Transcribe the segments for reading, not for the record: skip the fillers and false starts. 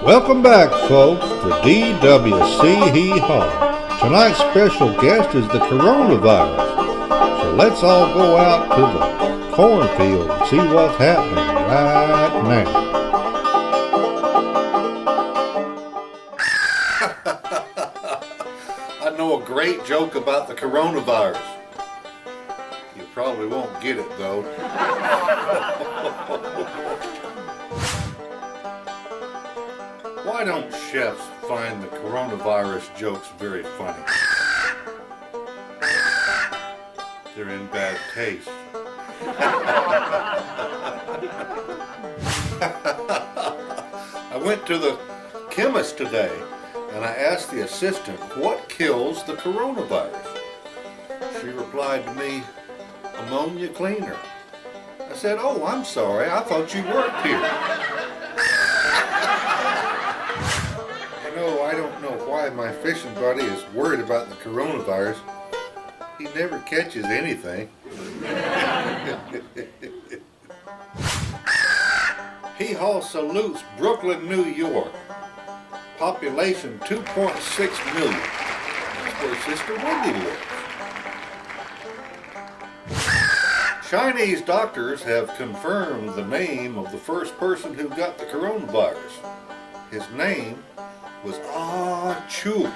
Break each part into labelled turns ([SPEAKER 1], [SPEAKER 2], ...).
[SPEAKER 1] Welcome back, folks, to DWC Hee Haw. Tonight's special guest is the coronavirus. So let's all go out to the cornfield and see what's happening right now.
[SPEAKER 2] I know a great joke about the coronavirus. You probably won't get it, though. Why don't chefs find the coronavirus jokes very funny? They're in bad taste. I went to the chemist today and I asked the assistant, what kills the coronavirus? She replied to me, ammonia cleaner. I said, oh, I'm sorry, I thought you worked here. I don't know why my fishing buddy is worried about the coronavirus. He never catches anything. Hee Haw salutes Brooklyn, New York. Population 2.6 million. That's where Sister Wendy lives. Chinese doctors have confirmed the name of the first person who got the coronavirus. His name was Chu.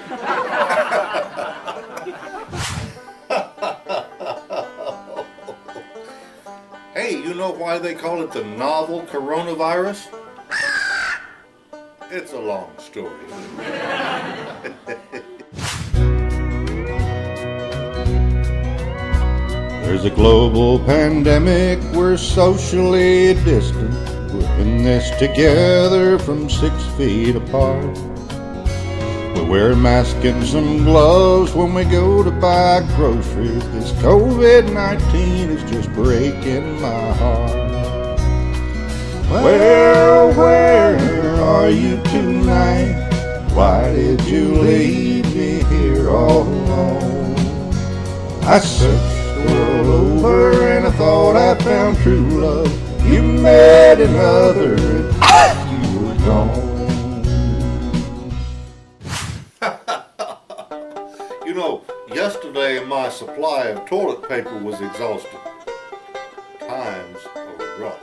[SPEAKER 2] Hey, you know why they call it the novel coronavirus? It's a long story.
[SPEAKER 1] There's a global pandemic, we're socially distant. We're in this together from 6 feet apart. We wear masks and some gloves when we go to buy groceries. This COVID-19 is just breaking my heart. Well, where are you tonight? Why did you leave me here all alone? I searched the world over and I thought I found true love. You met another and you were gone.
[SPEAKER 2] You know, yesterday my supply of toilet paper was exhausted. Times are rough.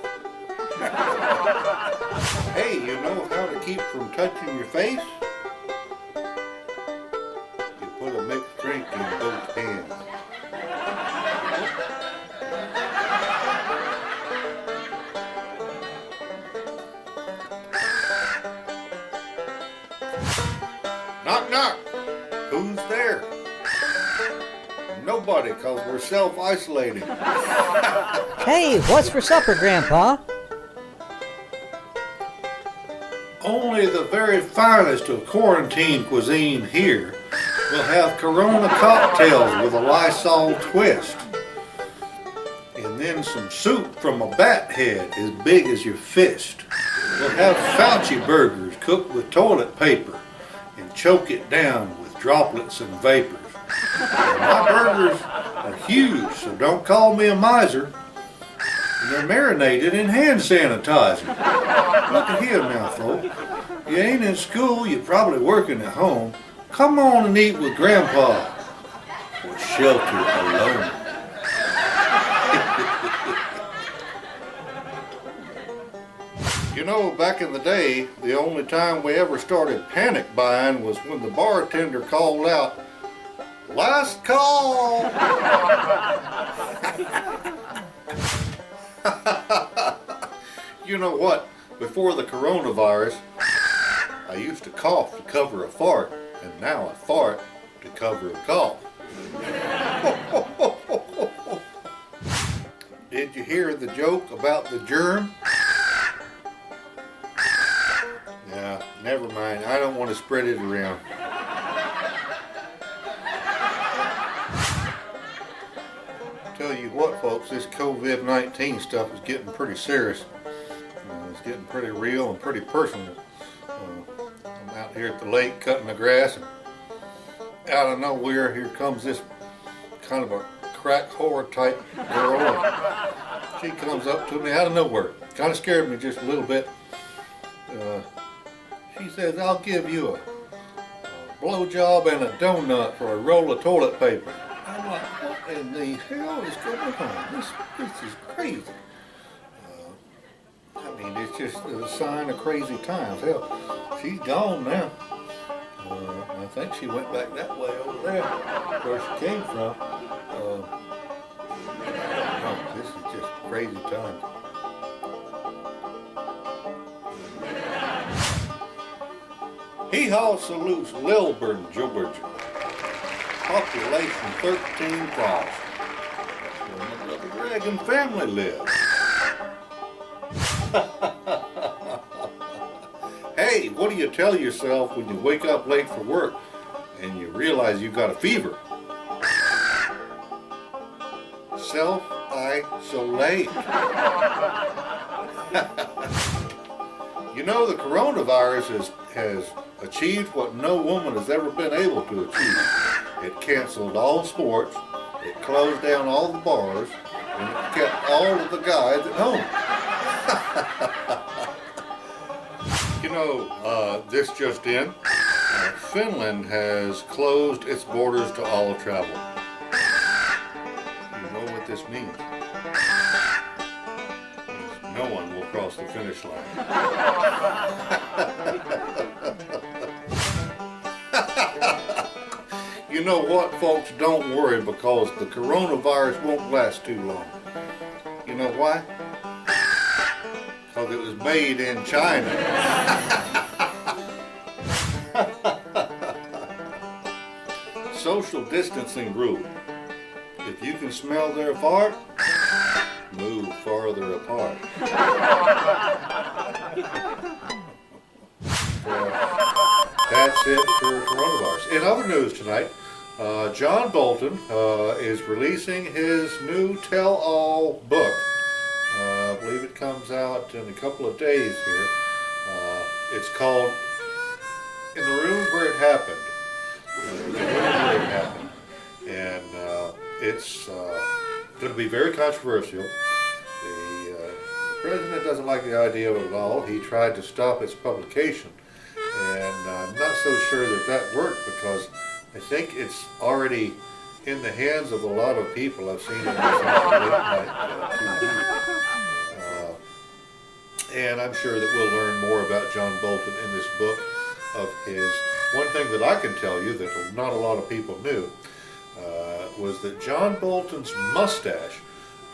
[SPEAKER 2] Hey, you know how to keep from touching your face? You put a mixed drink in both hands. Knock, knock. Who's there? Nobody, because we're self-isolating.
[SPEAKER 3] Hey, what's for supper, Grandpa?
[SPEAKER 2] Only the very finest of quarantine cuisine here will have Corona cocktails with a Lysol twist. And then some soup from a bat head as big as your fist. We'll have Fauci burgers cooked with toilet paper and choke it down with droplets and vapors. My burgers are huge, so don't call me a miser. And they're marinated in hand sanitizer. Look at here now, folks. You ain't in school, you're probably working at home. Come on and eat with Grandpa. Or shelter alone. You know, back in the day, the only time we ever started panic buying was when the bartender called out, last call! You know what? Before the coronavirus, I used to cough to cover a fart, and now I fart to cover a cough. Did you hear the joke about the germ? Yeah, never mind. I don't want to spread it around. Tell you what, folks, this COVID-19 stuff is getting pretty serious. It's getting pretty real and pretty personal. I'm out here at the lake cutting the grass, and out of nowhere, here comes this kind of a crack whore type girl. And she comes up to me out of nowhere. Kind of scared me just a little bit. She says, I'll give you a blowjob and a donut for a roll of toilet paper. I'm like, what in the hell is going on? This is crazy. I mean, it's just a sign of crazy times. Hell, she's gone now. I think she went back that way over there, where she came from. This is just crazy times. Hee Haw salutes Lilburn, Georgia. Population 13,000. Where my brother Greg and family live. Hey, what do you tell yourself when you wake up late for work and you realize you've got a fever? Self-isolate. You know, the coronavirus has achieved what no woman has ever been able to achieve. It canceled all sports, it closed down all the bars, and it kept all of the guys at home. You know, this just in, Finland has closed its borders to all travel. You know what this means? No one will cross the finish line. You know what, folks? Don't worry, because the coronavirus won't last too long. You know why? Because it was made in China. Social distancing rule. If you can smell their fart, move farther apart. That's it for coronavirus. In other news tonight, John Bolton is releasing his new tell-all book. I believe it comes out in a couple of days here. It's called In the Room Where It Happened. The Room Where It Happened. And it's going to be very controversial. The president doesn't like the idea of it at all. He tried to stop its publication. And I'm not so sure that worked, because I think it's already in the hands of a lot of people. I've seen it on late night TV. And I'm sure that we'll learn more about John Bolton in this book of his. One thing that I can tell you that not a lot of people knew was that John Bolton's mustache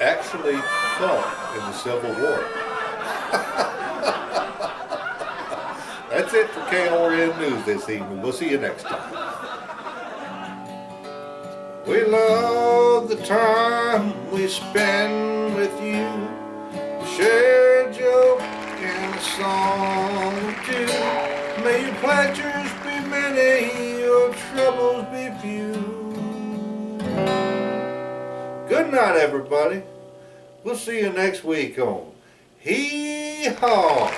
[SPEAKER 2] actually fought in the Civil War. That's it for KORN News this evening. We'll see you next time. We love the time we spend with you. Share a joke and a song or two. May your pleasures be many, your troubles be few. Good night, everybody. We'll see you next week on Hee Haw.